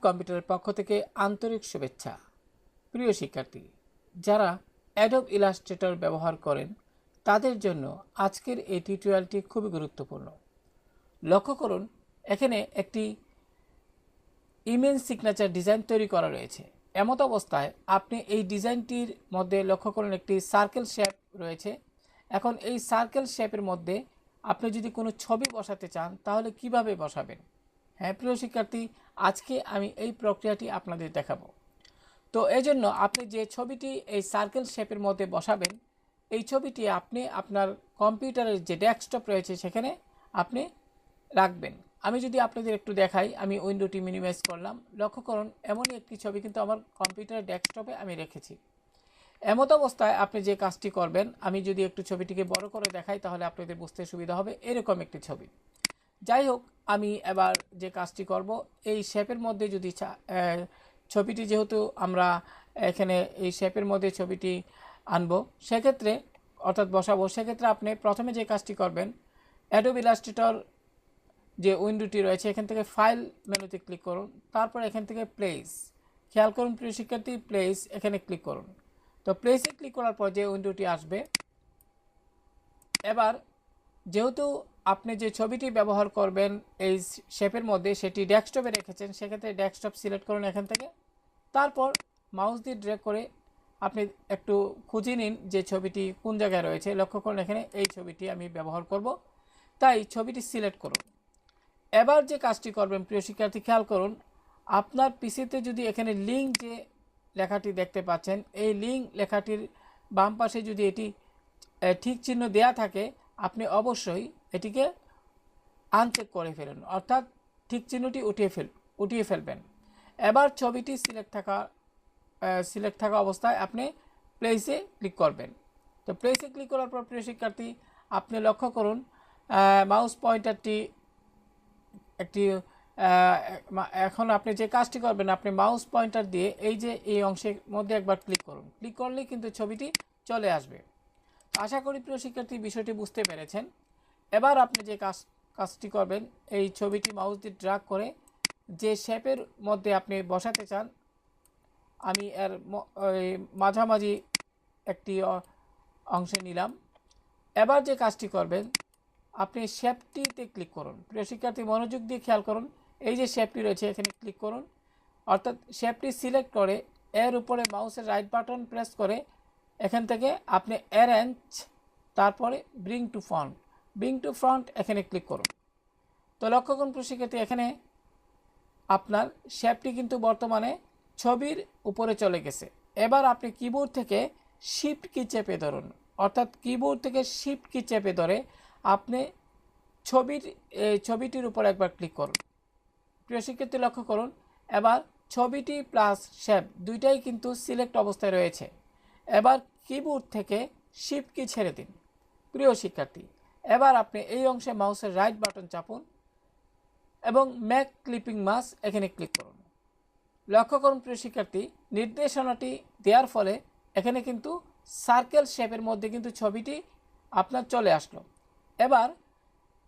কম্পিউটারের পক্ষ থেকে আন্তরিক শুভেচ্ছা। প্রিয় শিক্ষার্থী, যারা অ্যাডোব ইলাস্ট্রেটর ব্যবহার করেন তাদের জন্য আজকের এই টিউটোরিয়ালটি খুবই গুরুত্বপূর্ণ। লক্ষ্য করুন, এখানে একটি ইমেজ সিগনেচার ডিজাইন তৈরি করা রয়েছে। এমত অবস্থায় আপনি এই ডিজাইনটির মধ্যে লক্ষ্য করুন একটি সার্কেল শেপ রয়েছে। এখন এই সার্কেল শেপের মধ্যে আপনি যদি কোনো ছবি বসাতে চান তাহলে কিভাবে বসাবেন? হ্যাঁ প্রিয় শিক্ষার্থী, আজকে আমি এই প্রক্রিয়াটি আপনাদের দেখাবো। তো এই জন্য আপনি যে ছবিটি এই সার্কেল শেপের মধ্যে বসাবেন, এই ছবিটি আপনি আপনার কম্পিউটারের যে ডেস্কটপ রয়েছে সেখানে আপনি রাখবেন। আমি যদি আপনাদের একটু দেখাই, আমি উইন্ডোটি মিনিমাইজ করলাম। লক্ষ্য করুন, এমনই একটি ছবি কিন্তু আমার কম্পিউটারের ডেস্কটপে আমি রেখেছি। এমত অবস্থায় আপনি যে কাজটি করবেন, আমি যদি একটু ছবিটিকে বড় করে দেখাই তাহলে আপনাদের বুঝতে সুবিধা হবে। এরকম একটি ছবি। যাই হোক, আমি এবার যে কাজটি করব, এই শেপের মধ্যে যদি ছবিটি যেহেতু আমরা এখানে এই শেপের মধ্যে ছবিটি আনবো, সেক্ষেত্রে অর্থাৎ বসাবো, সেক্ষেত্রে আপনি প্রথমে যে কাজটি করবেন, অ্যাডোব ইলাস্ট্রেটর যে উইন্ডোটি রয়েছে এখান থেকে ফাইল মেনুতে ক্লিক করুন। তারপর এখান থেকে প্লেস, খেয়াল করুন প্রিয় শিক্ষার্থী, প্লেস এখানে ক্লিক করুন। তো প্লেসে ক্লিক করার পর যে উইন্ডোটি আসবে, এবার যেহেতু আপনি যে ছবিটি ব্যবহার করবেন এই শেপের মধ্যে সেটি ডেস্কটপে রেখেছেন, সেক্ষেত্রে ডেস্কটপ সিলেক্ট করুন এখান থেকে। তারপর মাউস দিয়ে ড্র্যাগ করে আপনি একটু খুঁজে নিন যে ছবিটি কোন জায়গায় রয়েছে। লক্ষ্য করুন এখানে এই ছবিটি আমি ব্যবহার করব, তাই ছবিটি সিলেক্ট করুন। এবার যে কাজটি করবেন প্রিয় শিক্ষার্থী, খেয়াল করুন, আপনার পিসিতে যদি এখানে লিঙ্ক যে লেখাটি দেখতে পাচ্ছেন, এই লিঙ্ক লেখাটির বাম পাশে যদি এটি ঠিক চিহ্ন দেয়া থাকে, আপনি অবশ্যই এটিকে আনচেক করে ফেলুন, অর্থাৎ ঠিক চিহ্নটি উঠিয়ে ফেলবেন। এবার ছবিটি সিলেক্ট থাকা অবস্থায় আপনি প্লেসে ক্লিক করবেন। তো প্লেসে ক্লিক করার পর প্রিয় শিক্ষার্থী, আপনি লক্ষ্য করুন মাউস পয়েন্টারটি একটি এখন আপনি যে কাজটি করবেন, আপনি মাউস পয়েন্টার দিয়ে এই অংশের মধ্যে একবার ক্লিক করুন। ক্লিক করলেই কিন্তু ছবিটি চলে আসবে। আশা করি প্রিয় শিক্ষার্থী বিষয়টি বুঝতে পেরেছেন। এবার আপনি যে কাজটি করবেন, এই ছবিটি মাউস দিয়ে ড্র্যাগ করে যে শেপের মধ্যে আপনি বসাতে চান, আমি এর মাঝামাঝি একটি অংশে নিলাম। এবার যে কাজটি করবেন, আপনি শেপটিতে ক্লিক করুন। প্রিয় শিক্ষার্থী মনোযোগ দিয়ে খেয়াল করুন, এই যে শেপটি রয়েছে এখানে ক্লিক করুন, অর্থাৎ শেপটি সিলেক্ট করে এর উপরে মাউসের রাইট বাটন প্রেস করে এখান থেকে আপনি অ্যারেঞ্জ, তারপরে ব্রিং টু ফ্রন্ট এখানে ক্লিক করুন। তো লক্ষ্য করুন প্রিয় শিক্ষার্থী, এখানে আপনার শেপটি কিন্তু বর্তমানে ছবির উপরে চলে গেছে। এবার আপনি কিবোর্ড থেকে শিফট কি চেপে ধরুন, অর্থাৎ কিবোর্ড থেকে শিফট কি চেপে ধরে আপনি ছবিটির উপর একবার ক্লিক করুন। প্রিয় শিক্ষার্থী লক্ষ্য করুন, এবার ছবিটি প্লাস শেপ দুইটাই কিন্তু সিলেক্ট অবস্থায় রয়েছে। এবার কিবোর্ড থেকে শিফট কি ছেড়ে দিন। প্রিয় শিক্ষার্থী, এবার আপনি এই অংশে মাউসের রাইট বাটন চাপুন এবং মেক ক্লিপিং মাস্ক এখানে ক্লিক করুন। লক্ষ্য করুন প্রিয় শিক্ষার্থী, নির্দেশনাটি দেওয়ার ফলে এখানে কিন্তু সার্কেল শেপের মধ্যে কিন্তু ছবিটি আপনার চলে আসলো। এবার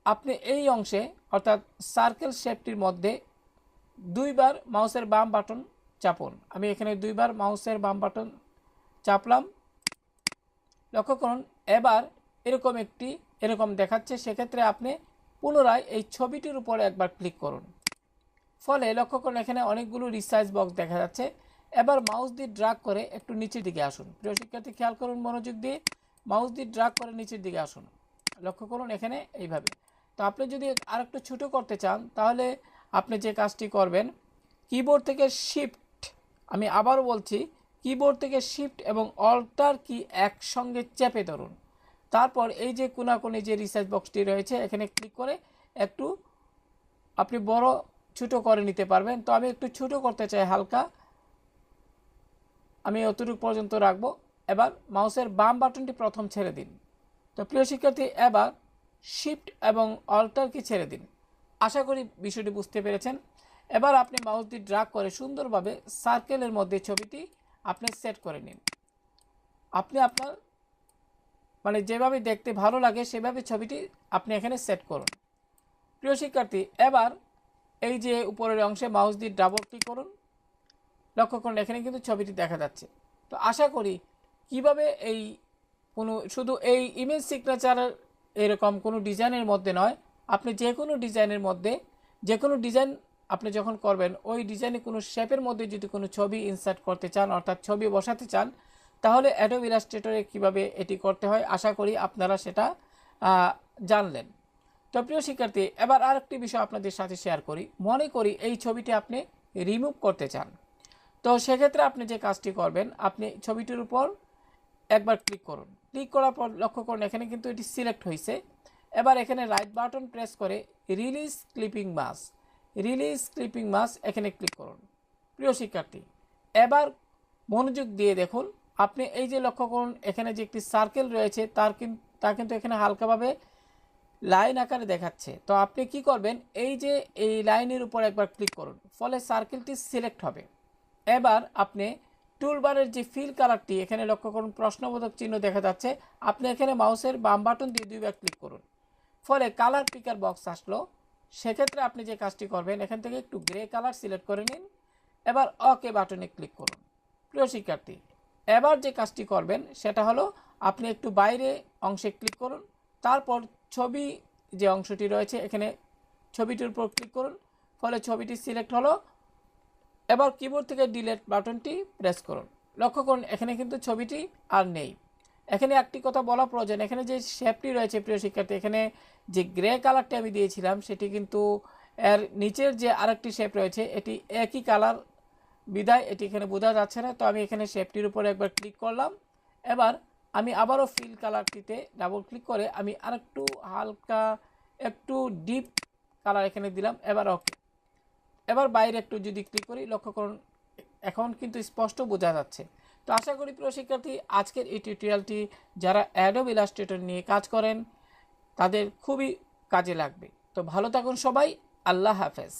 আপনি এই অংশে অর্থাৎ সার্কেল শেপটির মধ্যে দুইবার মাউসের বাম বাটন চাপুন। আমি এখানে দুইবার মাউসের বাম বাটন চাপলাম। লক্ষ্য করুন, এবার এরকম দেখাচ্ছে। সেক্ষেত্রে আপনি পুনরায় এই ছবিটির উপর একবার ক্লিক করুন। ফলে লক্ষ্য করুন এখানে অনেকগুলো রিসাইজ বক্স দেখা যাচ্ছে। এবার মাউস দিয়ে ড্র্যাগ করে একটু নিচের দিকে আসুন। প্রিয় শিক্ষার্থী খেয়াল করুন, মনোযোগ দিয়ে মাউস দিয়ে ড্র্যাগ করে নিচের দিকে আসুন। লক্ষ্য করুন এখানে এইভাবে। তো আপনি যদি আরেকটু ছোটো করতে চান তাহলে আপনি যে কাজটি করবেন, কিবোর্ড থেকে শিফট, আমি আবারও বলছি, কিবোর্ড থেকে শিফট এবং অল্টার কি একসঙ্গে চেপে ধরুন। তারপর এই যে কোনাকুনি যে রিসার্চ বক্সটি রয়েছে এখানে ক্লিক করে একটু আপনি বড় ছোটো করে নিতে পারবেন। তো আমি একটু ছোটো করতে চাই হালকা, আমি অতটুকু পর্যন্ত রাখবো। এবার মাউসের বাম বাটনটি প্রথম ছেড়ে দিন। তো প্রিয় শিক্ষার্থী, এবার শিফট এবং অল্টার কি ছেড়ে দিন। আশা করি বিষয়টি বুঝতে পেরেছেন। এবার আপনি মাউস দিয়ে ড্র্যাগ করে সুন্দরভাবে সার্কেলের মধ্যে ছবিটি আপনি সেট করে নিন। আপনি আপনার যেভাবে দেখতে ভালো লাগে সেভাবে ছবিটি আপনি এখানে সেট করুন। প্রিয় শিক্ষার্থী, এবার এই যে উপরের অংশে মাউস দিয়ে ডাবল ক্লিক করুন, লক্ষ্য করুন এখানে কিন্তু ছবিটি দেখা যাচ্ছে। তো আশা করি কিভাবে এই কোনো শুধু এই ইমেজ সিগনেচার এরকম কোনো ডিজাইনের মধ্যে নয়, আপনি যে কোনো ডিজাইনের মধ্যে যে কোনো ডিজাইন আপনি যখন করবেন ওই ডিজাইনে কোনো শেপের মধ্যে যদি কোনো ছবি ইনসার্ট করতে চান অর্থাৎ ছবি বসাতে চান, তাহলে অ্যাডোব ইলাস্ট্রেটরে কীভাবে এটি করতে হয় আশা করি আপনারা সেটা জানলেন। তো প্রিয় শিক্ষার্থী, এবার আরেকটি বিষয় আপনাদের সাথে শেয়ার করি। মনে করি এই ছবিটি আপনি রিমুভ করতে চান, তো সেক্ষেত্রে আপনি যে কাজটি করবেন, আপনি ছবিটির উপর একবার ক্লিক করুন। ক্লিক করার পর লক্ষ্য করুন এখানে কিন্তু এটি সিলেক্ট হয়েছে। এবার এখানে রাইট বাটন প্রেস করে রিলিজ ক্লিপিং মাস এখানে ক্লিক করুন। প্রিয় শিক্ষার্থী, এবার মনোযোগ দিয়ে দেখুন, আপনি এই যে লক্ষ্য করুন এখানে যে একটি সার্কেল রয়েছে তা কিন্তু এখানে হালকাভাবে লাইন আকারে দেখাচ্ছে। তো আপনি কি করবেন, এই যে এই লাইনের উপর একবার ক্লিক করুন, ফলে সার্কেলটি সিলেক্ট হবে। এবার আপনি টুলবারের যে ফিল কালারটি এখানে লক্ষ্য করুন প্রশ্নবোধক চিহ্ন দেখা যাচ্ছে, আপনি এখানে মাউসের বাম বাটন দিয়ে দুইবার ক্লিক করুন, ফলে কালার পিকার বক্স আসলো। সেক্ষেত্রে আপনি যে কাজটি করবেন, এখান থেকে একটু গ্রে কালার সিলেক্ট করে নিন, এবার ওকে বাটনে ক্লিক করুন। প্রিয় শিক্ষার্থী, এবার যে কাজটি করবেন সেটা হলো আপনি একটু বাইরে অংশে ক্লিক করুন, তারপর ছবি যে অংশটি রয়েছে এখানে ছবিটির উপর ক্লিক করুন, ফলে ছবিটি সিলেক্ট হলো। এবার কিবোর্ড থেকে ডিলিট বাটনটি প্রেস করুন, লক্ষ্য করুন এখানে কিন্তু ছবিটি আর নেই। এখানে একটি কথা বলা প্রয়োজন, এখানে যে শেপটি রয়েছে প্রিয় শিক্ষার্থী, এখানে যে গ্রে কালারটি আমি দিয়েছিলাম সেটি কিন্তু এর নিচের যে আরেকটি শেপ রয়েছে এটি একই কালার বিদায় এটি এখানে বোঝা যাচ্ছে না। তো আমি এখানে শেপটির উপরে একবার ক্লিক করলাম। এবার আমি আবারও ফিল কালারটিতে ডাবল ক্লিক করে আমি আরেকটু হালকা একটু ডিপ কালার এখানে দিলাম। এবার বাইরে একটু যদি ক্লিক করি, লক্ষ্য করুন এখন কিন্তু স্পষ্ট বোঝা যাচ্ছে। তো আশা করি প্রিয় শিক্ষার্থী, আজকের এই টিউটোরিয়ালটি যারা অ্যাডোব ইলাস্ট্রেটর নিয়ে কাজ করেন তাদের খুবই কাজে লাগবে। তো ভালো থাকুন সবাই, আল্লাহ হাফেজ।